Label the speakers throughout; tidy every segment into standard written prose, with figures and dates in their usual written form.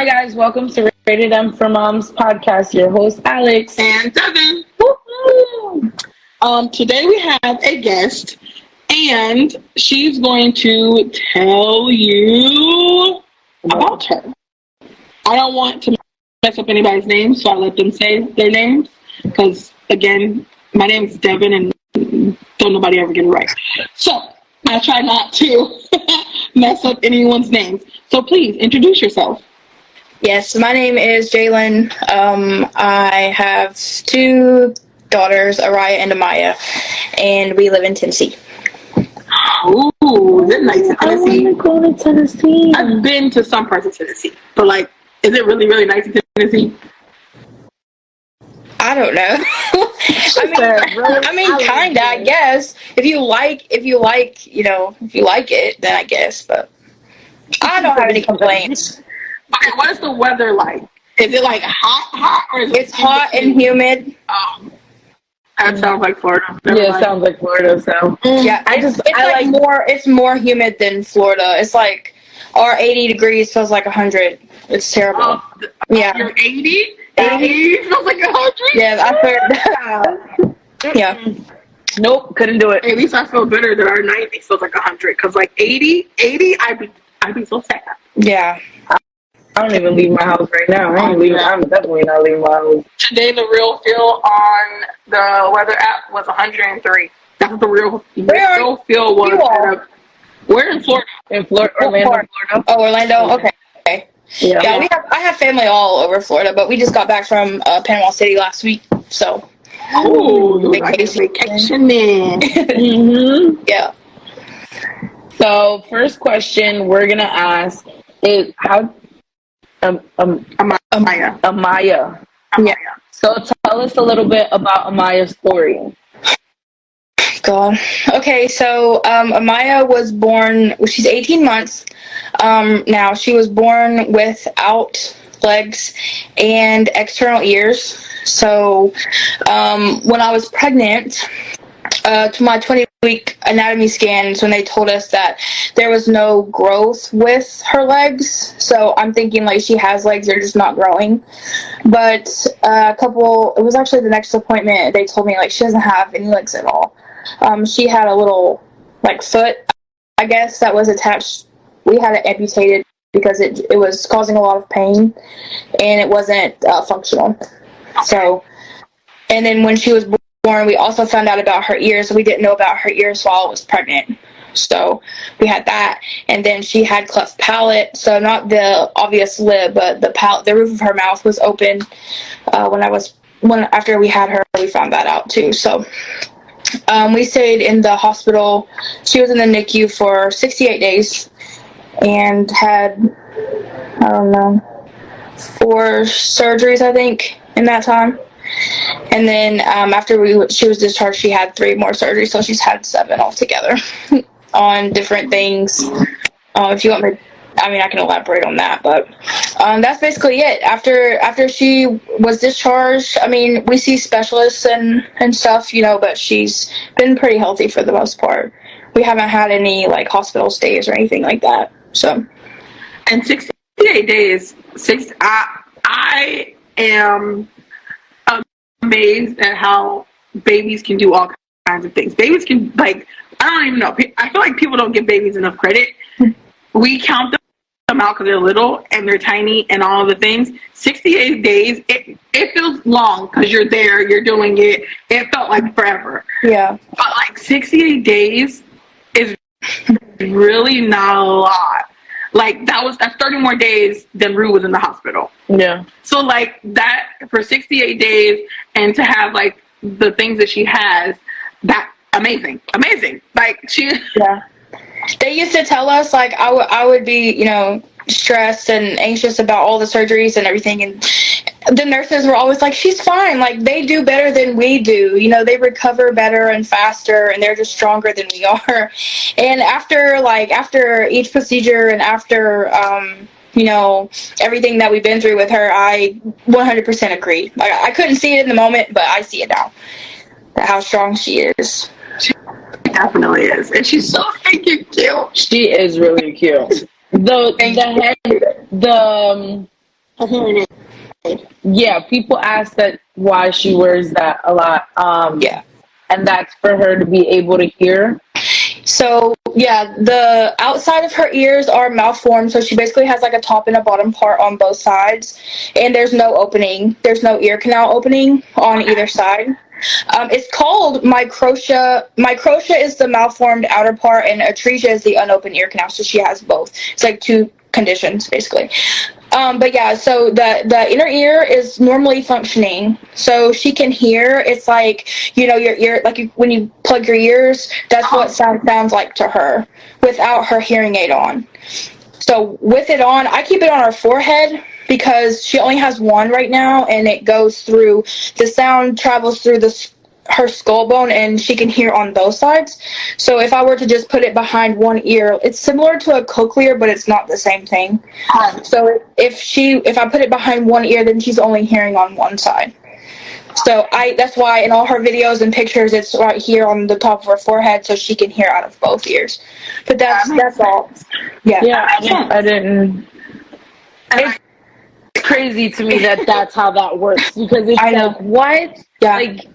Speaker 1: Hi guys, welcome to Rated M for Moms podcast. Your host Alex
Speaker 2: and Devin.
Speaker 1: Woo-hoo!
Speaker 2: Today we have a guest, and she's going to tell you about her. I don't want to mess up anybody's name, so I let them say their names. Because again, my name is Devin, and don't nobody ever get it right. So I try not to mess up anyone's names. So please introduce yourself.
Speaker 3: Yes, my name is Jalen. I have two daughters, Araya and Amaya, and we live in Tennessee.
Speaker 2: Ooh, is it nice in Tennessee?
Speaker 1: I want to go to Tennessee.
Speaker 2: I've been to some parts of Tennessee, but like, is it really, really nice in Tennessee?
Speaker 3: I don't know. I mean, kinda. I guess if you like, if you like it, then I guess. But I don't have any complaints.
Speaker 2: Okay, what is the weather like? Is it like hot, or is
Speaker 3: It's hot and humid.
Speaker 2: That sounds like Florida.
Speaker 1: Yeah, it sounds like Florida. So
Speaker 3: yeah, it's more humid than Florida. It's like our 80 degrees feels like 100. It's terrible. Yeah,
Speaker 2: you're 80. 80 feels like 100.
Speaker 3: Yeah, I've heard. Yeah.
Speaker 1: Nope, couldn't do it.
Speaker 2: At least I feel better that our 90 feels like 100. Cause like 80, I'd be so sad.
Speaker 3: Yeah.
Speaker 1: I don't even leave my house right now. I'm definitely not leaving my house.
Speaker 2: Today, the real feel on the weather app was 103. That's what the real feel was. We're in Florida.
Speaker 1: In Florida, Orlando.
Speaker 3: Oh, Orlando. Okay.
Speaker 1: Yeah.
Speaker 3: I have family all over Florida, but we just got back from Panama City last week, so.
Speaker 2: Ooh, vacationing.
Speaker 1: Mm-hmm.
Speaker 3: Yeah.
Speaker 1: So, first question we're gonna ask is how. Amaya.
Speaker 3: Yeah.
Speaker 1: So tell us a little bit about Amaya's story.
Speaker 3: God. Okay, so Amaya was born. She's 18 months now. She was born without legs and external ears. So when I was pregnant, to my 20-week anatomy scans, when they told us that there was no growth with her legs, so I'm thinking like she has legs, they're just not growing. But it was actually the next appointment, they told me like she doesn't have any legs at all. She had a little like foot, I guess, that was attached. We had it amputated because it was causing a lot of pain and it wasn't functional. So, and then when she was born, we also found out about her ears. We didn't know about her ears while I was pregnant. So we had that. And then she had cleft palate. So not the obvious lid, but the roof of her mouth was open. After we had her, we found that out too. So we stayed in the hospital. She was in the NICU for 68 days and had, 4 surgeries, I think, in that time. And then after she was discharged, she had 3 more surgeries, so she's had 7 altogether on different things. If you want me, I can elaborate on that, but that's basically it. After she was discharged, we see specialists and stuff, but she's been pretty healthy for the most part. We haven't had any like hospital stays or anything like that. So,
Speaker 2: and 68 days, I am amazed at how babies can do all kinds of things. Babies can, like, I don't even know. I feel like people don't give babies enough credit. We count them out because they're little and they're tiny and all of the things. 68 days, it feels long because you're there, you're doing it. It felt like forever.
Speaker 3: Yeah.
Speaker 2: But like 68 days is really not a lot. Like that's 30 more days than Rue was in the hospital.
Speaker 1: Yeah.
Speaker 2: So like that for 68 days and to have like the things that she has, that amazing. Like
Speaker 3: yeah. They used to tell us like I would be, stressed and anxious about all the surgeries and everything, and the nurses were always like, she's fine, like they do better than we do, they recover better and faster and they're just stronger than we are. And after each procedure and after everything that we've been through with her, I 100% agree. Like I couldn't see it in the moment, but I see it now, how strong she is.
Speaker 2: She definitely is, and she's so freaking cute.
Speaker 1: She is really cute. The
Speaker 2: a hearing aid.
Speaker 1: Yeah, people ask that why she wears that a lot.
Speaker 3: Yeah.
Speaker 1: And that's for her to be able to hear.
Speaker 3: So, yeah, the outside of her ears are malformed, so she basically has like a top and a bottom part on both sides, and there's no opening. There's no ear canal opening on either side. It's called microtia. Microtia is the malformed outer part, and atresia is the unopened ear canal, so she has both. It's like two conditions, basically. But yeah, so the inner ear is normally functioning, so she can hear. It's like, you know, your ear, like when you plug your ears, that's what sound sounds like to her without her hearing aid on. So with it on, I keep it on her forehead because she only has one right now, and it goes through, the sound travels through her skull bone, and she can hear on both sides. So if I were to just put it behind one ear, it's similar to a cochlear, but it's not the same thing. So if I put it behind one ear, then she's only hearing on one side. So that's why in all her videos and pictures, it's right here on the top of her forehead, so she can hear out of both ears. But that's all. Yeah.
Speaker 1: Yeah, I didn't. It's crazy to me that that's how that works, because it's
Speaker 3: I know.
Speaker 1: like, what?
Speaker 3: Yeah.
Speaker 1: Like,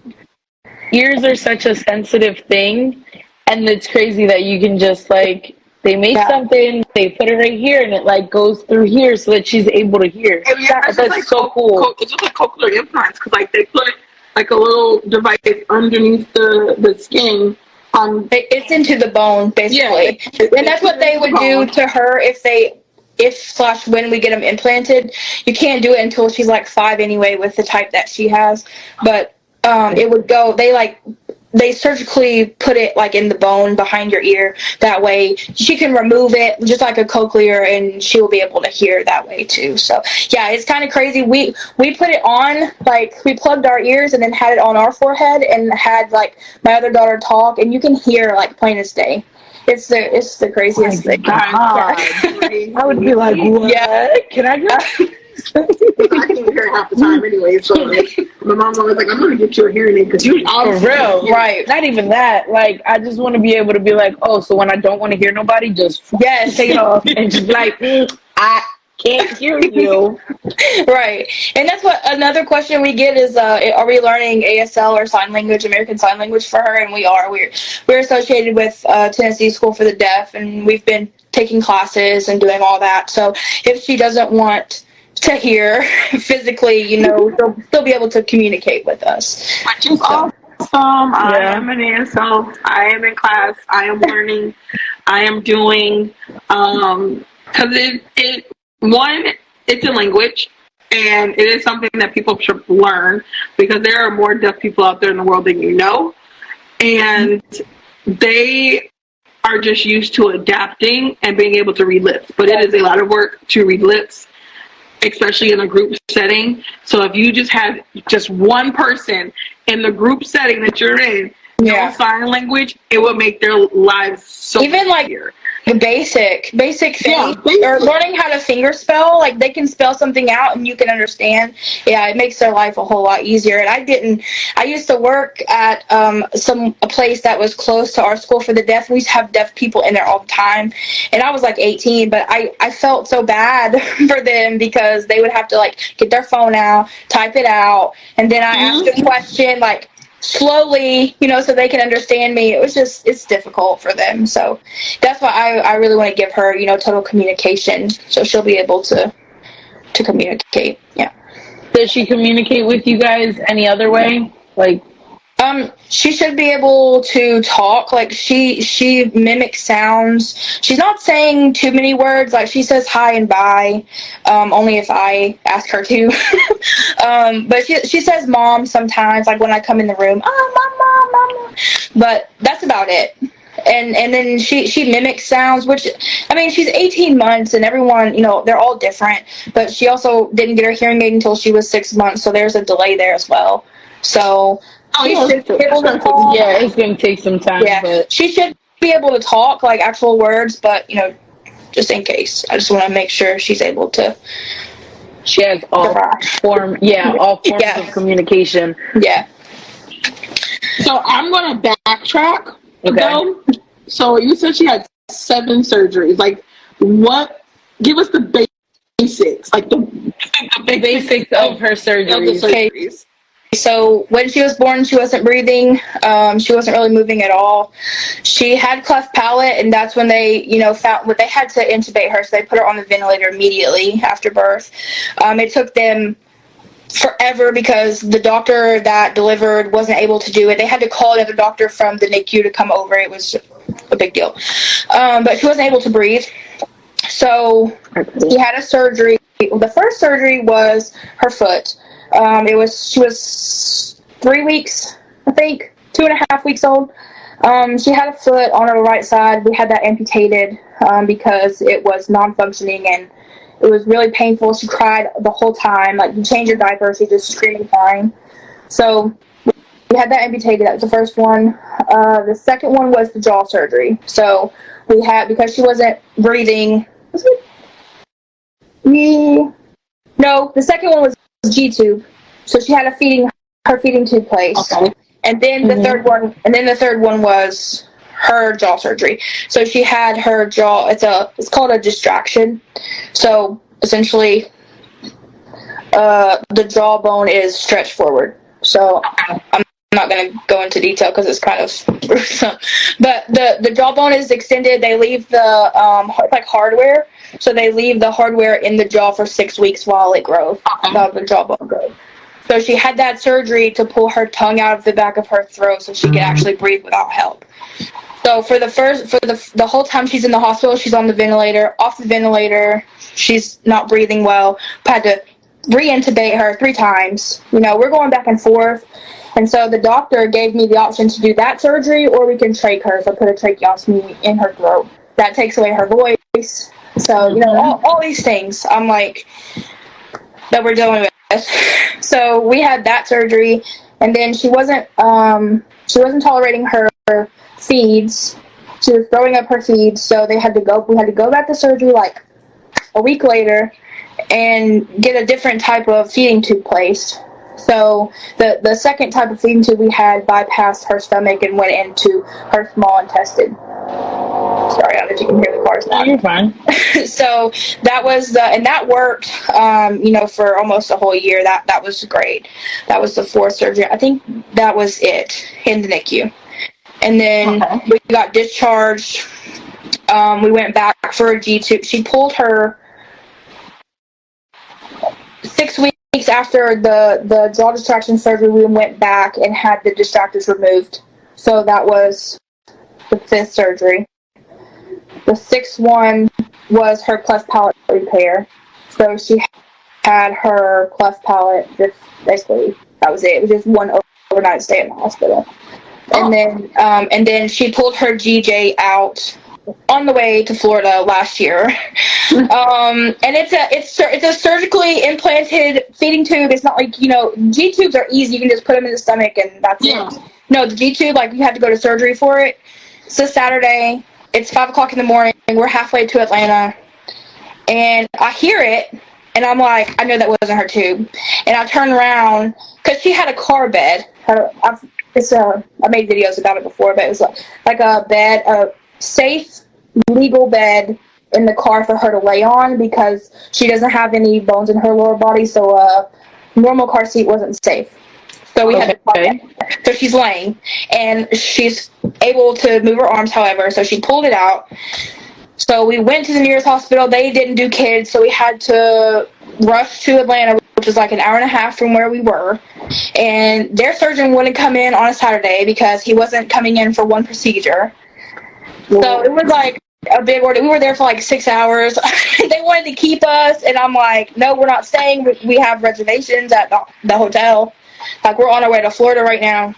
Speaker 1: ears are such a sensitive thing, and it's crazy that you can just, like, they make something, they put it right here, and it, like, goes through here so that she's able to hear. That's
Speaker 2: like
Speaker 1: so cool.
Speaker 2: It's just like cochlear implants, because, like, they put, like, a little device underneath the skin.
Speaker 3: It's into the bone, basically.
Speaker 2: Yeah.
Speaker 3: And that's what they would do to her when we get them implanted. You can't do it until she's like 5 anyway, with the type that she has. But it would go, they surgically put it like in the bone behind your ear. That way she can remove it just like a cochlear, and she will be able to hear that way too. So yeah, it's kind of crazy. We put it on, like, we plugged our ears and then had it on our forehead and had like my other daughter talk, and you can hear like plain as day. It's the craziest thing.
Speaker 1: I would be like, what?
Speaker 3: Yeah.
Speaker 1: Can I go?
Speaker 2: I can't hear half the time anyway, so like, my mom's always like, I'm gonna get you a hearing aid, because you
Speaker 1: For real,
Speaker 3: right.
Speaker 1: Not even that. Like, I just want to be able to be like, oh, so when I don't want to hear nobody, just take it off and just be like, I can't hear you.
Speaker 3: Right. And that's what another question we get is, are we learning ASL or sign language, American Sign Language for her? And we are. We're associated with Tennessee School for the Deaf, and we've been taking classes and doing all that. So if she doesn't want to hear physically, you know, they'll be able to communicate with us.
Speaker 2: Which is awesome. I am an ASL. I am in class. I am learning. I am doing, because it's a language, and it is something that people should learn, because there are more deaf people out there in the world than you know, and they are just used to adapting and being able to read lips. But it is a lot of work to read lips, especially in a group setting. So if you just have just one person in the group setting that you're in, know sign language, it would make their lives so
Speaker 3: even like
Speaker 2: easier.
Speaker 3: The basic thing, or learning how to finger spell, like they can spell something out and you can understand. Yeah, it makes their life a whole lot easier. And I used to work at a place that was close to our school for the deaf. We used to have deaf people in there all the time, and I was like 18, but I felt so bad for them, because they would have to like get their phone out, type it out, and then I asked a question like slowly, you know, so they can understand me. It's difficult for them. So that's why I really want to give her, you know, total communication, so she'll be able to communicate. Yeah.
Speaker 1: Does she communicate with you guys any other way? Like,
Speaker 3: she should be able to talk. Like she mimics sounds. She's not saying too many words. Like she says hi and bye, only if I ask her to. But she says mom sometimes, like when I come in the room, oh, mama. But that's about it. And then she mimics sounds, which, I mean, she's 18 months, and everyone, you know, they're all different. But she also didn't get her hearing aid until she was 6 months, so there's a delay there as well. So
Speaker 1: it's going to take some time.
Speaker 3: Yeah,
Speaker 1: but
Speaker 3: she should be able to talk, like, actual words, but, you know, just in case. I just want to make sure she's able to.
Speaker 1: She has all forms of communication.
Speaker 3: Yeah.
Speaker 2: So I'm going to backtrack. Though. So you said she had 7 surgeries. Like, what? Give us the basics, like the
Speaker 1: The basics of her
Speaker 2: of the
Speaker 1: surgeries.
Speaker 2: surgeries.
Speaker 3: So when she was born, she wasn't breathing. She wasn't really moving at all. She had cleft palate, and that's when they, found what they had to intubate her. So they put her on the ventilator immediately after birth. It took them forever because the doctor that delivered wasn't able to do it. They had to call another doctor from the NICU to come over. It was a big deal. But she wasn't able to breathe. So she had a surgery. The first surgery was her foot. She was 3 weeks, I think, 2.5 weeks old. She had a foot on her right side. We had that amputated because it was non-functioning and it was really painful. She cried the whole time. Like, you change her diaper, she just screamed crying. So we had that amputated. That was the first one. The second one was the jaw surgery. So we had, because she wasn't breathing. No, the second one was G-tube. So she had her feeding tube placed.
Speaker 2: Okay.
Speaker 3: And then the third one was her jaw surgery. So she had her jaw, it's called a distraction. So essentially the jawbone is stretched forward. So I'm not going to go into detail because it's kind of gruesome. But the jawbone is extended. They leave the hardware. So they leave the hardware in the jaw for 6 weeks while it grows, while the jawbone grows. So she had that surgery to pull her tongue out of the back of her throat so she could actually breathe without help. So for the whole time she's in the hospital, she's on the ventilator. Off the ventilator, she's not breathing well. Had to re-intubate her 3 times. We're going back and forth. And so the doctor gave me the option to do that surgery, or we can trach her. So put a tracheostomy in her throat. That takes away her voice. So, all these things. I'm like, that we're dealing with. So we had that surgery, and then she wasn't tolerating her feeds. She was throwing up her feeds, so we had to go back to surgery like a week later and get a different type of feeding tube placed. So the second type of feeding tube we had bypassed her stomach and went into her small intestine. Sorry, I don't know if you can hear the cars now.
Speaker 1: No, you're fine.
Speaker 3: So that was and that worked for almost a whole year. That was great. That was the 4th surgery. I think that was it in the NICU. And then we got discharged. We went back for a G-tube. She pulled her 6 weeks after the jaw distraction surgery. We went back and had the distractors removed. So that was the 5th surgery. The 6th one was her cleft palate repair. So she had her cleft palate, just basically, that was it. It was just one overnight stay in the hospital. And then she pulled her GJ out on the way to Florida last year. And it's a surgically implanted feeding tube. It's not like, G-tubes are easy. You can just put them in the stomach and that's it. No, the G-tube, you have to go to surgery for it. It's a Saturday. It's 5 o'clock in the morning. We're halfway to Atlanta. And I hear it, and I'm like, I know that wasn't her tube. And I turn around, because she had a car bed. I made videos about it before, but it was like a bed, a safe, legal bed in the car for her to lay on because she doesn't have any bones in her lower body, so a normal car seat wasn't safe. So we had to so she's laying, and she's able to move her arms, however, so she pulled it out. So we went to the nearest hospital. They didn't do kids, so we had to rush to Atlanta, which was like an hour and a half from where we were. And their surgeon wouldn't come in on a Saturday because he wasn't coming in for one procedure. So it was like a big order. We were there for like 6 hours. They wanted to keep us, and I'm like, no, we're not staying. We have reservations at the hotel. We're on our way to Florida right now.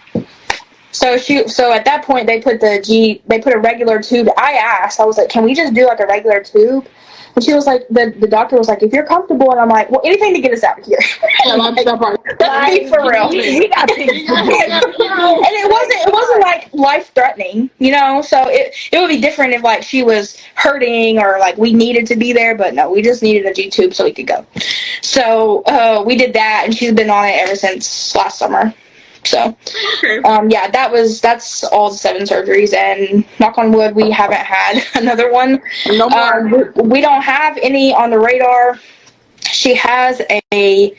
Speaker 3: So at that point they put a regular tube. I asked, I was like, can we just do like a regular tube? And she was like, the doctor was like, if you're comfortable. And I'm like, well, anything to get us out of here. Let's be for real. We got things. And it wasn't like life threatening, so it would be different if she was hurting or we needed to be there, but no, we just needed a G tube so we could go. So we did that, and she's been on it ever since last summer. So, that's all the 7 surgeries, and knock on wood, we haven't had another one.
Speaker 2: No more.
Speaker 3: We don't have any on the radar. she has a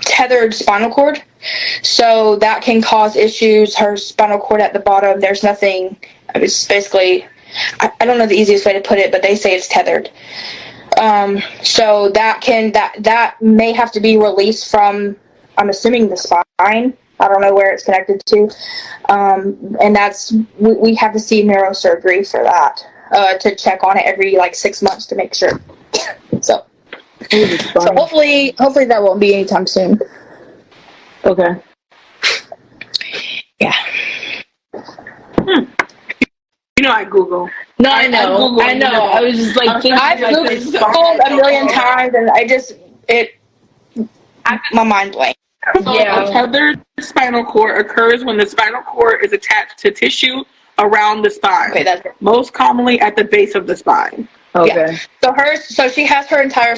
Speaker 3: tethered spinal cord, so that can cause issues. Her spinal cord at the bottom, there's nothing. It's basically, I don't know the easiest way to put it, but they say it's tethered. So that may have to be released from, I'm assuming, the spine. I don't know where it's connected to, and we have to see neurosurgery for that, to check on it every 6 months to make sure. So hopefully that won't be anytime soon.
Speaker 1: Okay.
Speaker 3: Yeah.
Speaker 2: You know, I Google.
Speaker 1: No, I know. I was just thinking.
Speaker 3: I've Googled a million times, and my mind blank.
Speaker 2: So
Speaker 1: Yeah.
Speaker 2: a tethered spinal cord occurs when the spinal cord is attached to tissue around the spine.
Speaker 3: Okay, that's it.
Speaker 2: Most commonly at the base of the spine.
Speaker 1: Okay.
Speaker 3: Yeah. So she has her entire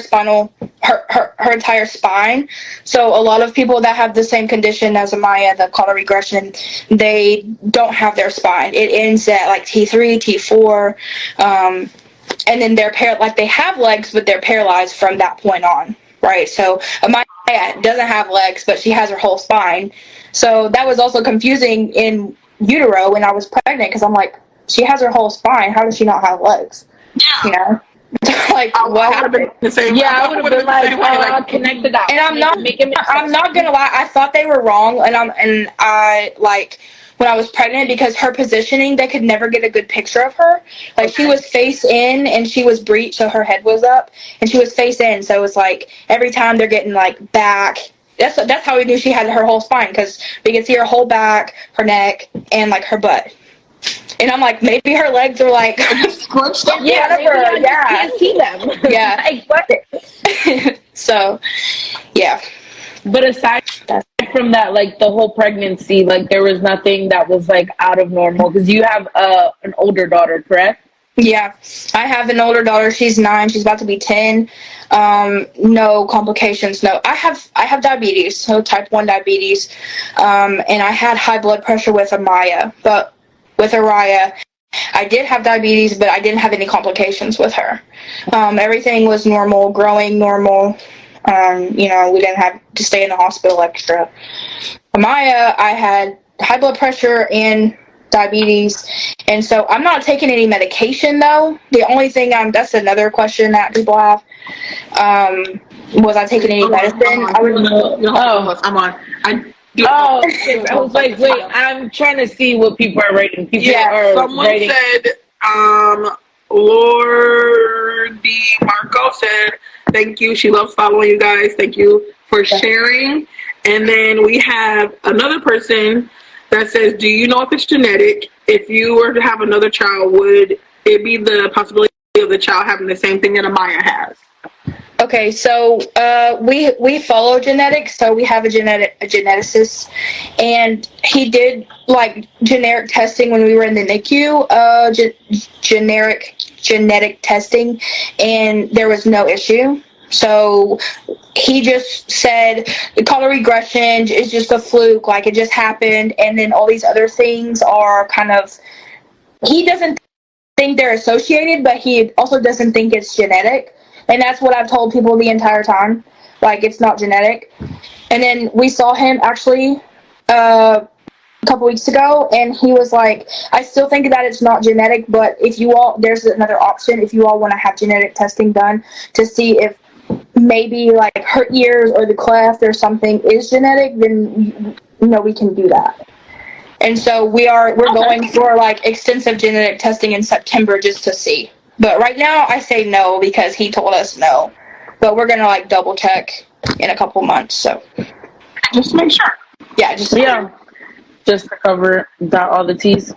Speaker 3: her entire spine. So a lot of people that have the same condition as Amaya, the caudal regression, they don't have their spine. It ends at T3, T4, and then they're they have legs, but they're paralyzed from that point on, right? So Amaya doesn't have legs, but she has her whole spine. So that was also confusing in utero when I was pregnant, because I'm like, she has her whole spine. How does she not have legs? You know, what happened?
Speaker 1: I would have been connected out.
Speaker 3: And I'm not gonna lie, I thought they were wrong, and I when I was pregnant, because her positioning, they could never get a good picture of her. She was face in, and she was breech, so her head was up, and she was face in, so it was every time they're getting back. That's how we knew she had her whole spine, because we could see her whole back, her neck, and her butt. And I'm like, maybe her legs are
Speaker 2: scrunched up.
Speaker 3: Yeah,
Speaker 1: I can't see them.
Speaker 3: Yeah.
Speaker 1: What?
Speaker 3: So, yeah.
Speaker 1: But aside from that, the whole pregnancy, there was nothing that was out of normal, because you have an older daughter, correct?
Speaker 3: Yeah, I have an older daughter. She's 9. She's about to be 10. No complications. No, I have diabetes, so type 1 diabetes, and I had high blood pressure with Amaya, but with Araya, I did have diabetes, but I didn't have any complications with her. Everything was normal, growing normal. We didn't have to stay in the hospital extra. Amaya, I had high blood pressure and diabetes, and so I'm not taking any medication, though. The only thing that's another question that people have, was I taking any medicine?
Speaker 2: I'm on.
Speaker 1: I was wait, I'm trying to see what people are writing.
Speaker 2: Someone said, Lord D. Marco said, thank you. She loves following you guys. Thank you for sharing. And then we have another person that says, do you know if it's genetic? If you were to have another child, would it be the possibility of the child having the same thing that Amaya has?
Speaker 3: Okay, so we follow genetics, so we have a geneticist, and he did generic testing when we were in the NICU, genetic testing, and there was no issue. So he just said the caudal regression is just a fluke, it just happened, and then all these other things are he doesn't think they're associated, but he also doesn't think it's genetic. And that's what I've told people the entire time. It's not genetic. And then we saw him actually a couple weeks ago, and he was like, I still think that it's not genetic, but there's another option if you all want to have genetic testing done to see if maybe her ears or the cleft or something is genetic, then we can do that. And so we're going for extensive genetic testing in September just to see. But right now, I say no because he told us no. But we're going to, double check in a couple months, so.
Speaker 2: Just to make sure.
Speaker 3: Yeah, just
Speaker 1: to cover all the T's.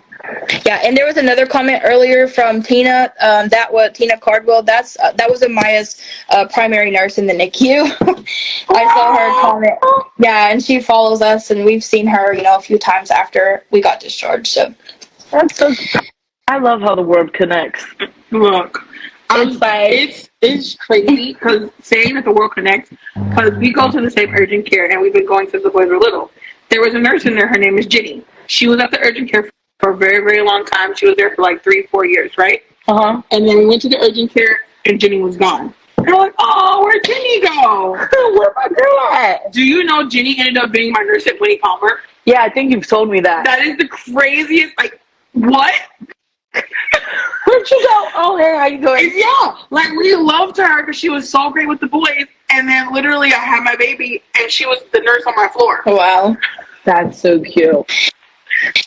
Speaker 3: Yeah, and there was another comment earlier from Tina. That was Tina Cardwell. That was Amaya's primary nurse in the NICU. I saw her comment. Yeah, and she follows us, and we've seen her, a few times after we got discharged, so.
Speaker 1: That's so I love how the world connects.
Speaker 2: Look, it's crazy because saying that the world connects, because we go to the same urgent care, and we've been going since the boys were little. There was a nurse in there. Her name is Jenny. She was at the urgent care for a very, very long time. She was there for 3-4 years, right?
Speaker 1: Uh-huh.
Speaker 2: And then we went to the urgent care, and Jenny was gone. They're like, oh, where'd Jenny go?
Speaker 1: Where my girl at?
Speaker 2: Do you know Jenny ended up being my nurse at Winnie Palmer?
Speaker 1: Yeah, I think you've told me that.
Speaker 2: That is the craziest. Like, what?
Speaker 1: Where'd you go? Oh, hey, how you doing?
Speaker 2: Yeah, like we loved her because she was so great with the boys. And then literally, I had my baby, and she was the nurse on my floor.
Speaker 3: Wow.
Speaker 1: That's so cute.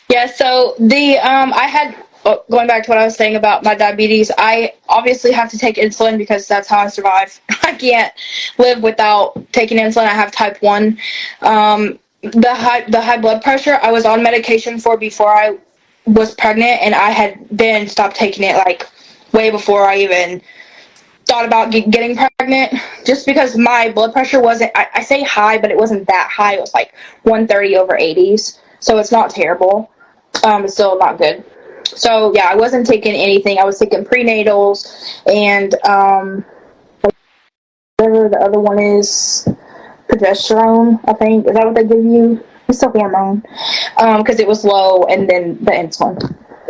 Speaker 3: Yeah, so going back to what I was saying about my diabetes, I obviously have to take insulin because that's how I survive. I can't live without taking insulin. I have type 1. The high blood pressure I was on medication for before I was pregnant, and I had been stopped taking it like way before I even thought about getting pregnant, just because my blood pressure wasn't, I say high, but it wasn't that high. It was like 130 over 80s, so it's not terrible. It's still not good. So yeah, I wasn't taking anything. I was taking prenatals and whatever the other one is, progesterone, I think. Is that what they give you? It's a hormone. Because it was low, and then the insulin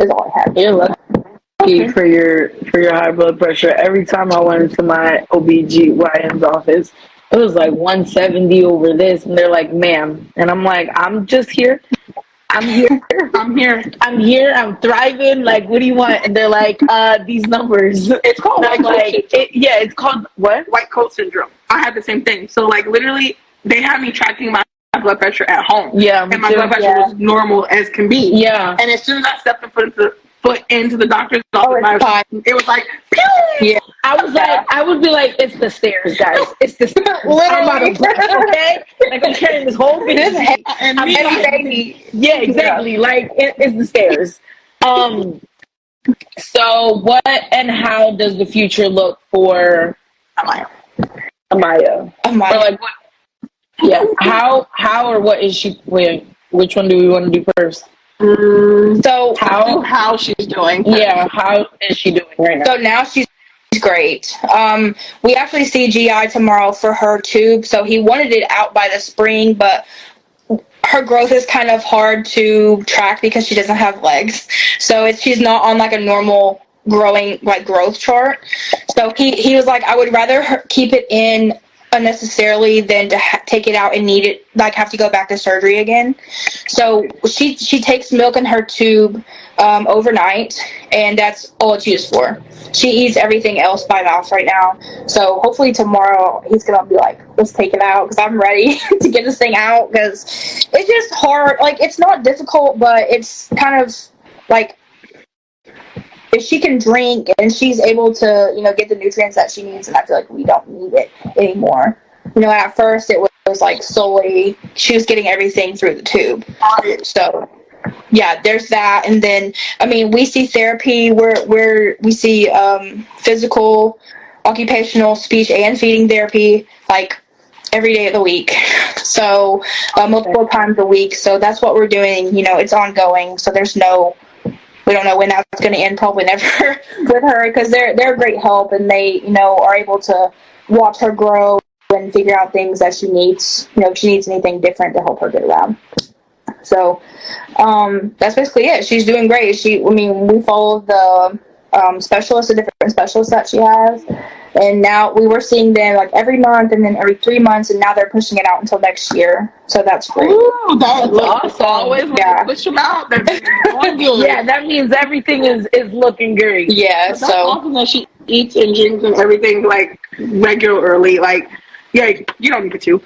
Speaker 3: is all I had.
Speaker 1: You're lucky for your high blood pressure. Every time I went into my OBGYN's office, it was like 170 over this, and they're like, ma'am. And I'm like, I'm just here. I'm here. I'm thriving. Like, what do you want? And they're like, these numbers.
Speaker 2: It's called white coat syndrome.
Speaker 1: it's called what?
Speaker 2: White coat syndrome. I had the same thing. So, like, literally, they had me tracking my blood pressure at home.
Speaker 1: Yeah,
Speaker 2: and my blood pressure was normal as can be.
Speaker 1: Yeah.
Speaker 2: And as soon as I stepped foot into the doctor's office, it was like, pew!
Speaker 3: Yeah.
Speaker 1: I would be like, it's the stairs, guys. It's the stairs. I'm about to break, okay? Like, I'm carrying this whole thing.
Speaker 2: And
Speaker 1: I'm
Speaker 2: me,
Speaker 1: baby. Yeah, exactly. Yeah. Like, it's the stairs. So what and how does the future look for Amaya? Or like, what? Yeah. How or what is she? Wait, which one do we want to do first?
Speaker 3: So
Speaker 2: how she's doing?
Speaker 1: Yeah, how is she doing right now?
Speaker 3: So now she's great. We actually see GI tomorrow for her tube. So he wanted it out by the spring, but her growth is kind of hard to track because she doesn't have legs. So she's not on like a normal growth chart. So he was like, I would rather keep it in unnecessarily than to take it out and need it, like have to go back to surgery again. So she takes milk in her tube overnight, and that's all it's used for. She eats everything else by mouth right now. So hopefully tomorrow he's gonna be like, let's take it out, because I'm ready to get this thing out, because it's just hard. Like, it's not difficult, but it's kind of like, if she can drink and she's able to, get the nutrients that she needs, and I feel like we don't need it anymore. At first it was like solely she was getting everything through the tube. So yeah, there's that. And then, we see therapy where we see physical, occupational, speech, and feeding therapy like every day of the week. So multiple times a week. So that's what we're doing. It's ongoing. So we don't know when that's going to end, probably never with her, because they're a great help, and they, are able to watch her grow and figure out things that she needs, if she needs anything different to help her get around. So that's basically it. She's doing great. We follow the specialists, the different specialists that she has, and now we were seeing them like every month and then every 3 months, and now they're pushing it out until next year. So that's great.
Speaker 2: Ooh, that's awesome. Always push them out.
Speaker 1: Yeah, that means everything is looking great.
Speaker 3: Yeah,
Speaker 2: but that's awesome that she eats and drinks and everything like regularly. Like, yeah, you don't need to.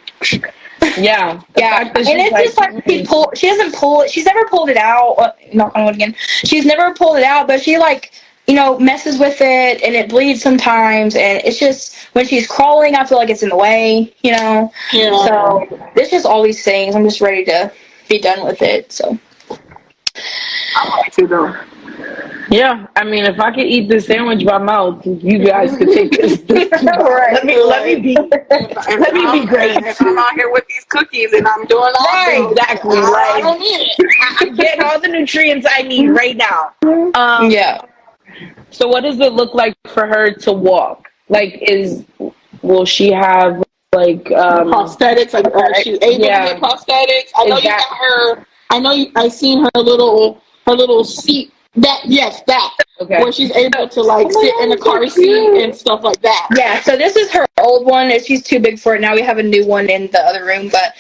Speaker 1: Yeah.
Speaker 3: Yeah. And it's just like she's never pulled it out. Knock on wood again. She's never pulled it out, but she messes with it, and it bleeds sometimes, and it's just when she's crawling, I feel like it's in the way,
Speaker 2: Yeah.
Speaker 3: So it's just all these things. I'm just ready to be done with it. So
Speaker 2: I want to though.
Speaker 1: Yeah, if I could eat this sandwich by mouth, you guys could take this.
Speaker 3: Right.
Speaker 1: Let me be great.
Speaker 2: If I'm out here with these cookies and I'm doing all
Speaker 1: right, exactly.
Speaker 2: I don't need it.
Speaker 1: I'm getting all the nutrients I need right now.
Speaker 3: Yeah.
Speaker 1: So what does it look like for her to walk? Like, will she have like
Speaker 2: prosthetics? Like, she's able to get prosthetics. I know you got her. I seen her little seat That.
Speaker 1: Okay.
Speaker 2: Where she's able to like sit in the car seat and stuff like that.
Speaker 3: Yeah, so this is her old one. She's too big for it now. We have a new one in the other room, but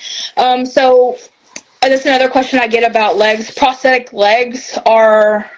Speaker 3: so that's another question I get about legs. Prosthetic legs are.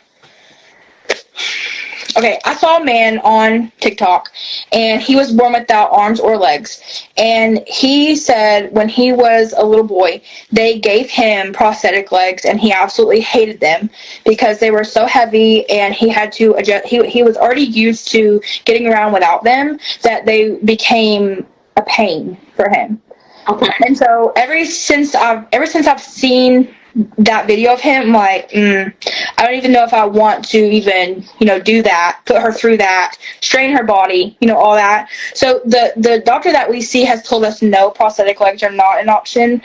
Speaker 3: Okay, I saw a man on TikTok, and he was born without arms or legs. And he said when he was a little boy, they gave him prosthetic legs, and he absolutely hated them because they were so heavy, and he had to adjust. He was already used to getting around without them, that they became a pain for him.
Speaker 2: Okay.
Speaker 3: And so ever since I've seen that video of him, like, I don't even know if I want to even, do that, put her through that, strain her body, all that. So the doctor that we see has told us no, prosthetic legs are not an option,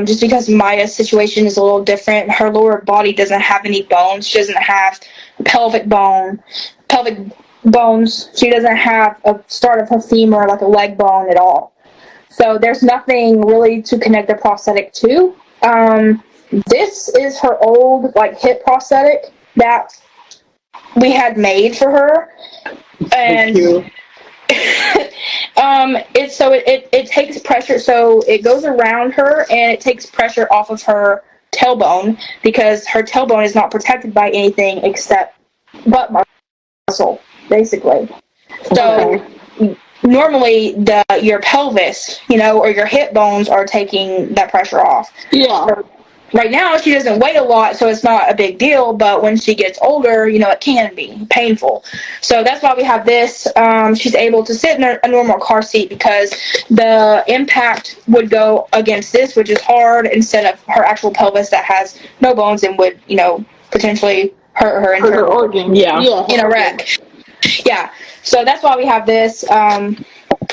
Speaker 3: just because Maya's situation is a little different. Her lower body doesn't have any bones. She doesn't have pelvic bones. She doesn't have a start of her femur, like a leg bone at all. So there's nothing really to connect the prosthetic to. This is her old hip prosthetic that we had made for her, and it takes pressure. So it goes around her and it takes pressure off of her tailbone, because her tailbone is not protected by anything except butt muscle, basically. So normally your pelvis, or your hip bones are taking that pressure off.
Speaker 2: Yeah.
Speaker 3: So, right now, she doesn't weigh a lot, so it's not a big deal, but when she gets older, it can be painful. So that's why we have this. She's able to sit in a normal car seat because the impact would go against this, which is hard, instead of her actual pelvis that has no bones and would, potentially hurt her
Speaker 2: her organ.
Speaker 1: Yeah.
Speaker 3: in a wreck. Yeah, so that's why we have this.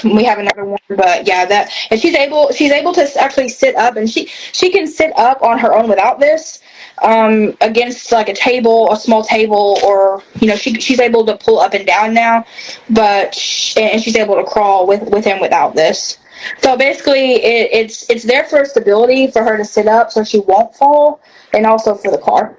Speaker 3: We have another one, but yeah, that, and she's able to actually sit up, and she can sit up on her own without this, against like a small table, or she's able to pull up and down now, and she's able to crawl with him without this. So basically, it's there for stability for her to sit up so she won't fall, and also for the car.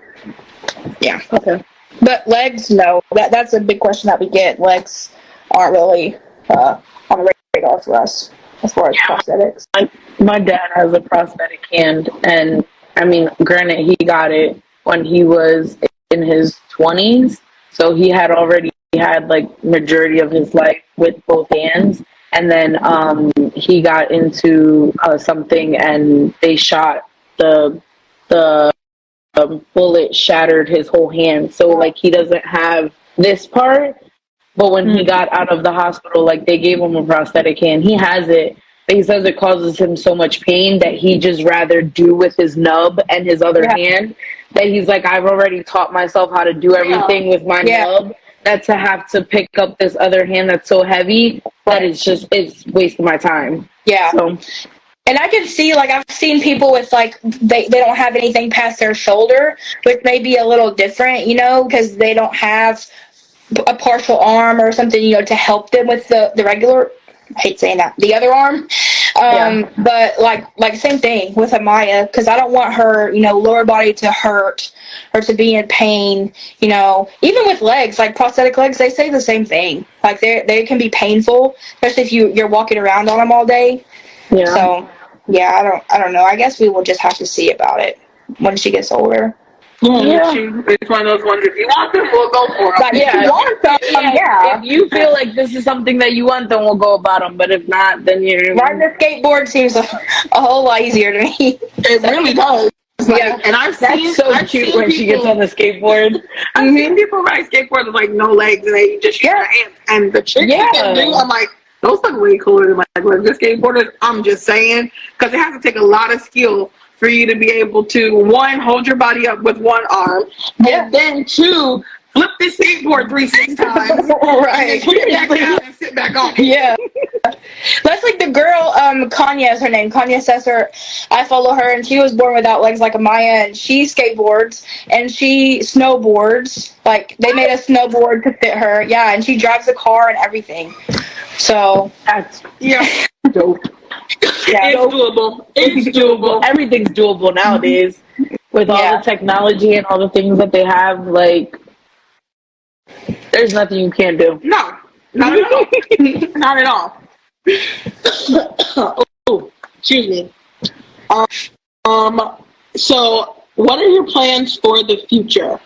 Speaker 3: Yeah.
Speaker 1: Okay.
Speaker 3: But legs, no. That's a big question that we get. Legs aren't really on the radar for us as far as prosthetics.
Speaker 1: My dad has a prosthetic hand, and granted, he got it when he was in his 20s, so he had already had majority of his life with both hands, and then he got into something, and they shot the bullet shattered his whole hand, so he doesn't have this part. But when he got out of the hospital, they gave him a prosthetic hand. He has it, but he says it causes him so much pain that he just rather do with his nub and his other hand, that he's like, I've already taught myself how to do everything with my nub, that to have to pick up this other hand that's so heavy that it's wasting my time. Yeah. So.
Speaker 3: And I can see, I've seen people with, they don't have anything past their shoulder, which may be a little different, because they don't have a partial arm or something, to help them with the regular, I hate saying that, the other arm. But, same thing with Amaya, because I don't want her, lower body to hurt or to be in pain, even with legs, prosthetic legs, they say the same thing. They can be painful, especially if you're walking around on them all day. Yeah. So, yeah, I don't know. I guess we will just have to see about it when she gets older.
Speaker 2: Yeah. It's one of those ones, if you want them, we'll go for them.
Speaker 3: If you want them,
Speaker 1: If you feel like this is something that you want, then we'll go about them. But if not, then you're...
Speaker 3: Riding a skateboard seems a whole lot easier to me.
Speaker 2: It really does. And I've seen
Speaker 1: cute when she gets on the skateboard.
Speaker 2: I've seen people ride skateboards with no legs, and they just use their hands. And the tricks that they do, I'm like, those look way cooler than the skateboarders. I'm just saying, because it has to take a lot of skill for you to be able to, one, hold your body up with one arm, and then two, flip the skateboard 3-6 times, right? Put it back down and sit back on.
Speaker 3: Yeah. That's like the girl, Kanya is her name. Kanya Sesser. I follow her, and she was born without legs like Amaya, and she skateboards, and she snowboards. They made a snowboard to fit her. Yeah, and she drives a car and everything. So
Speaker 1: that's
Speaker 2: dope.
Speaker 3: Yeah,
Speaker 2: it's doable. It's doable.
Speaker 1: Everything's doable nowadays with all the technology and all the things that they have. There's nothing you can't do.
Speaker 2: No, not at all. Not at all. Oh, excuse me. So what are your plans for the future?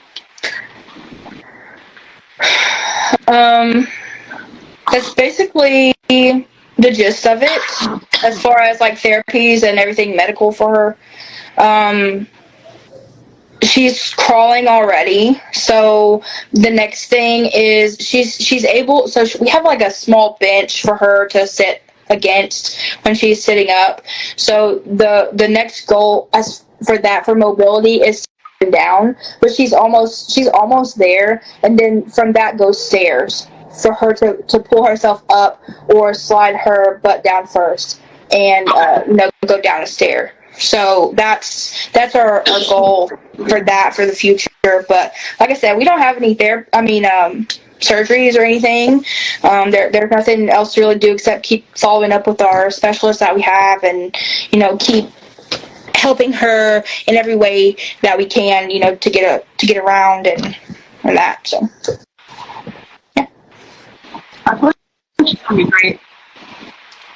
Speaker 3: That's basically the gist of it, as far as like therapies and everything medical for her. She's crawling already, so the next thing is she's able. So we have like a small bench for her to sit against when she's sitting up. So the next goal as for mobility is sitting down, but she's almost there, and then from that goes stairs for her to pull herself up or slide her butt down first and go down a stair. So that's our goal for the future. But like I said, we don't have any surgeries or anything. There's nothing else to really do except keep following up with our specialists that we have, and keep helping her in every way that we can, to get around and that. So yeah,
Speaker 2: I feel like she's gonna be great.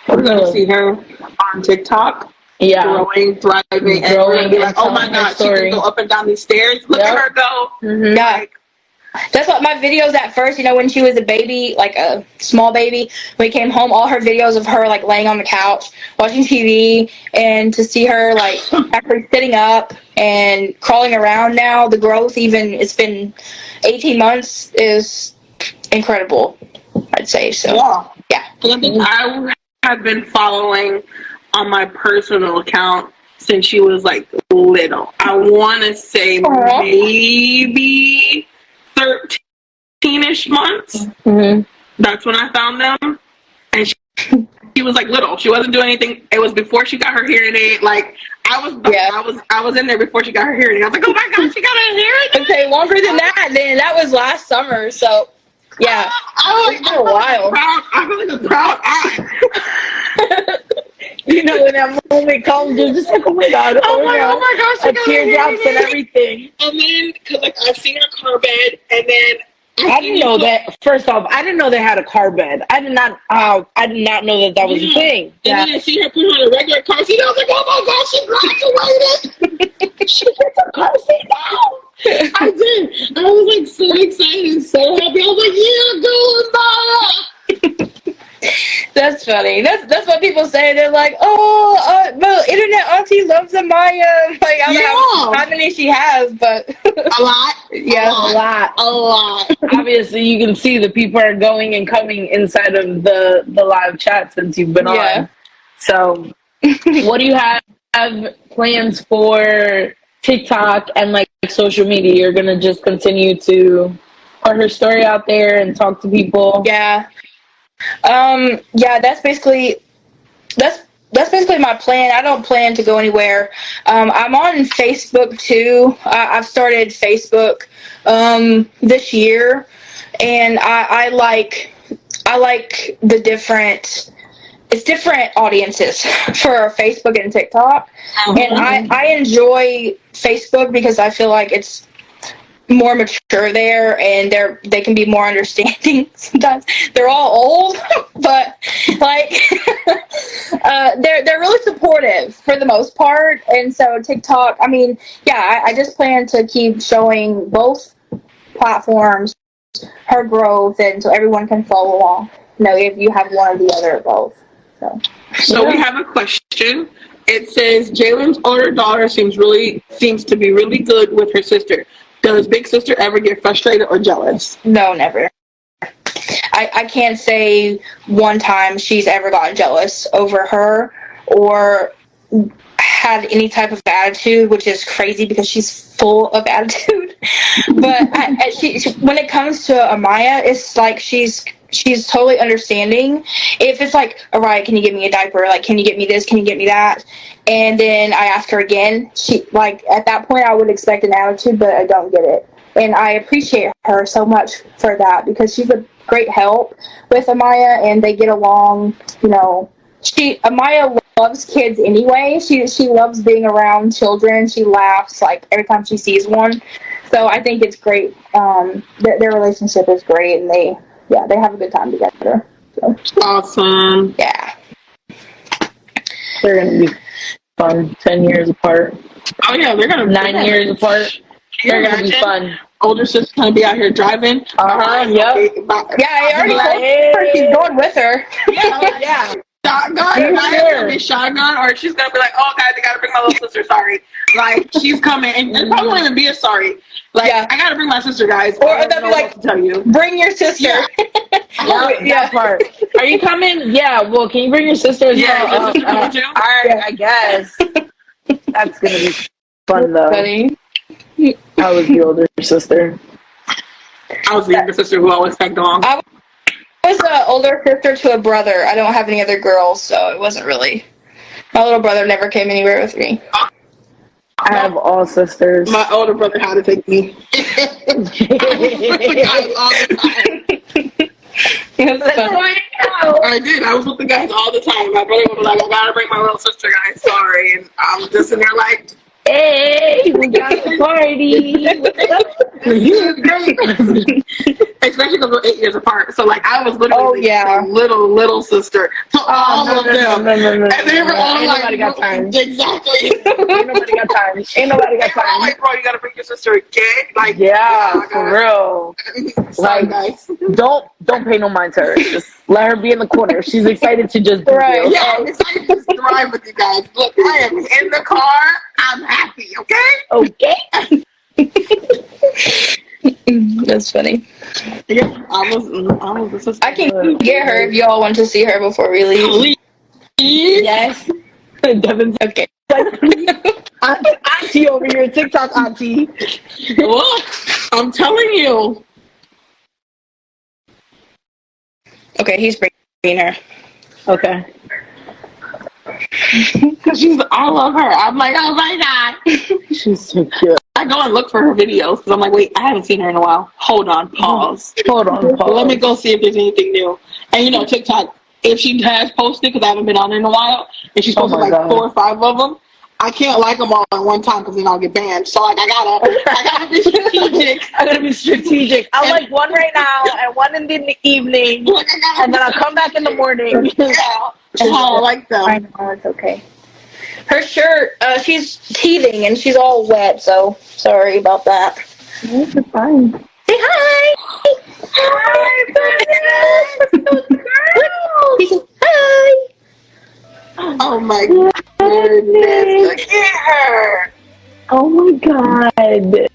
Speaker 2: We're gonna see her on TikTok.
Speaker 1: Yeah.
Speaker 2: Growing, thriving, and we're gonna be like, oh my god, she can go up and down these stairs. Look at her go.
Speaker 1: Mm-hmm.
Speaker 3: Yeah. That's what my videos at first, when she was a baby, like a small baby, when we came home, all her videos of her like laying on the couch, watching TV, and to see her like actually sitting up and crawling around now, the growth, even it's been 18 months, is incredible, I'd say. So yeah.
Speaker 2: I think I have been following on my personal account since she was like little. I want to say maybe 13-ish months.
Speaker 1: Mm-hmm.
Speaker 2: That's when I found them, and she was like little. She wasn't doing anything. It was before she got her hearing aid. Like I was in there before she got her hearing aid. I was like, oh my god, she got a hearing aid.
Speaker 3: Okay, longer than that. Then that was last summer. So yeah, it's been a while.
Speaker 2: I feel like a proud aunt.
Speaker 1: When that moment comes, you're just like, oh my god,
Speaker 2: oh my gosh,
Speaker 1: a teardrops and everything.
Speaker 2: And then, cause like I've seen her car bed, and then
Speaker 1: I didn't know that. First off, I didn't know they had a car bed. I did not know that was a thing.
Speaker 2: And then I see her put on a regular car seat. I was like, oh my gosh, she graduated. She gets a car seat now. I did. I was like so excited and so happy. I was like, yeah, go Maya.
Speaker 3: That's funny. That's what people say. They're like, oh, well, internet auntie loves Amaya. Like, I don't know how many she has, but
Speaker 2: a lot.
Speaker 3: Yeah,
Speaker 1: a lot. Obviously, you can see the people are going and coming inside of the live chat since you've been on. So, what do you have plans for TikTok and like social media? You're gonna just continue to put her story out there and talk to people.
Speaker 3: Yeah. That's basically my plan. I don't plan to go anywhere. I'm on Facebook too. I've started Facebook this year, and I like the different audiences for Facebook and TikTok. And I enjoy Facebook because I feel like it's more mature there, and they can be more understanding sometimes. They're all old, but like they're really supportive for the most part. And so TikTok, I just plan to keep showing both platforms her growth, and so everyone can follow along. If you have one or the other or both. So
Speaker 2: we have a question. It says Jalen's older daughter seems to be really good with her sister. Does big sister ever get frustrated or jealous?
Speaker 3: No, never. I can't say one time she's ever gotten jealous over her or had any type of attitude, which is crazy because she's full of attitude. But when it comes to Amaya, it's like she's totally understanding. If it's like, all right, can you get me a diaper? Like, can you get me this? Can you get me that? And then I ask her again. She, like, at that point, I would expect an attitude, but I don't get it. And I appreciate her so much for that because she's a great help with Amaya, and they get along. Amaya loves kids anyway. She loves being around children. She laughs like every time she sees one. So I think it's great. Their relationship is great, and they have a good time together. So
Speaker 2: Awesome.
Speaker 3: yeah.
Speaker 1: They're gonna be fun. 10 years apart.
Speaker 2: Oh yeah, they're gonna
Speaker 1: 9 years apart. They're gonna be fun.
Speaker 2: Older sister's gonna be out here driving.
Speaker 1: Uh-huh, yep.
Speaker 3: Yeah, I already told her she's going with her.
Speaker 1: Yeah.
Speaker 2: Shotgun,
Speaker 1: For
Speaker 2: either
Speaker 1: sure.
Speaker 2: gonna be shotgun, or she's gonna be like, "Oh, guys, I gotta bring my little sister." Sorry, like she's coming, and it probably won't even be a sorry. Like,
Speaker 3: Yeah.
Speaker 2: I gotta bring my sister, guys.
Speaker 3: Or
Speaker 2: I don't
Speaker 3: they'll
Speaker 2: know
Speaker 3: be
Speaker 2: what
Speaker 3: like,
Speaker 2: to tell you.
Speaker 3: Bring your sister.
Speaker 1: That part. Are you coming? Yeah. Well, can you bring your sister as
Speaker 2: Yeah,
Speaker 1: well?
Speaker 2: your sister coming too?
Speaker 1: All right, I guess. That's gonna be fun though.
Speaker 3: Funny.
Speaker 1: I was the older sister.
Speaker 2: I was the younger sister who always tagged along.
Speaker 3: I was an older sister to a brother. I don't have any other girls, so it wasn't really. My little brother never came anywhere with me.
Speaker 1: I have all sisters.
Speaker 2: My older brother had to take me. I did. I was with the guys all the time. My brother would be like, "I gotta bring my little sister, guys. Sorry," and I'm just in there like,
Speaker 1: Hey, we got the party.
Speaker 2: especially because we're 8 years apart. So like, I was literally
Speaker 3: Oh, yeah.
Speaker 2: little sister to all of them.
Speaker 1: No.
Speaker 2: And they were all
Speaker 1: Ain't
Speaker 2: like,
Speaker 1: nobody got time.
Speaker 2: exactly.
Speaker 1: Ain't nobody got time. Ain't nobody got
Speaker 2: They were all
Speaker 1: time.
Speaker 2: like, "Bro, you gotta bring your sister again." Like,
Speaker 1: Yeah, for real.
Speaker 2: Sorry,
Speaker 1: Like,
Speaker 2: guys.
Speaker 1: Don't pay no mind to her. Just let her be in the corner. She's excited to just be
Speaker 3: Right.
Speaker 1: there.
Speaker 2: Yeah, I'm excited to just drive with you guys. Look, I am in the car. I'm happy. Okay.
Speaker 3: That's funny.
Speaker 2: Yeah, I was the sister.
Speaker 3: I can get her if y'all want to see her before we leave.
Speaker 2: Please.
Speaker 1: Yes. Devin's
Speaker 3: Okay.
Speaker 1: auntie over here, TikTok auntie.
Speaker 2: Look, I'm telling you.
Speaker 3: Okay, he's bringing her.
Speaker 1: Okay.
Speaker 2: Because I love her. I'm like, oh my God.
Speaker 1: She's so cute.
Speaker 2: I go and look for her videos because I'm like, wait, I haven't seen her in a while. Hold on, pause.
Speaker 1: Hold on, pause.
Speaker 2: Let me go see if there's anything new. And you know, TikTok, if she has posted, because I haven't been on there in a while, and she's
Speaker 1: Oh
Speaker 2: posted
Speaker 1: my
Speaker 2: like
Speaker 1: God.
Speaker 2: 4 or 5 of them, I can't like them all at one time because then I'll get banned. So like, I gotta be strategic.
Speaker 1: I gotta be strategic. I'll like one right now and one in the evening,
Speaker 2: Like, I gotta
Speaker 1: and then I'll come back in the morning.
Speaker 2: Yeah. That's how I like
Speaker 3: I
Speaker 2: them.
Speaker 3: know, it's okay. Her shirt, she's teething and she's all wet, so sorry about that.
Speaker 1: You're fine.
Speaker 3: Say hi! Hi, He said, hi!
Speaker 2: Oh my goodness. Look at her.
Speaker 1: Oh my God.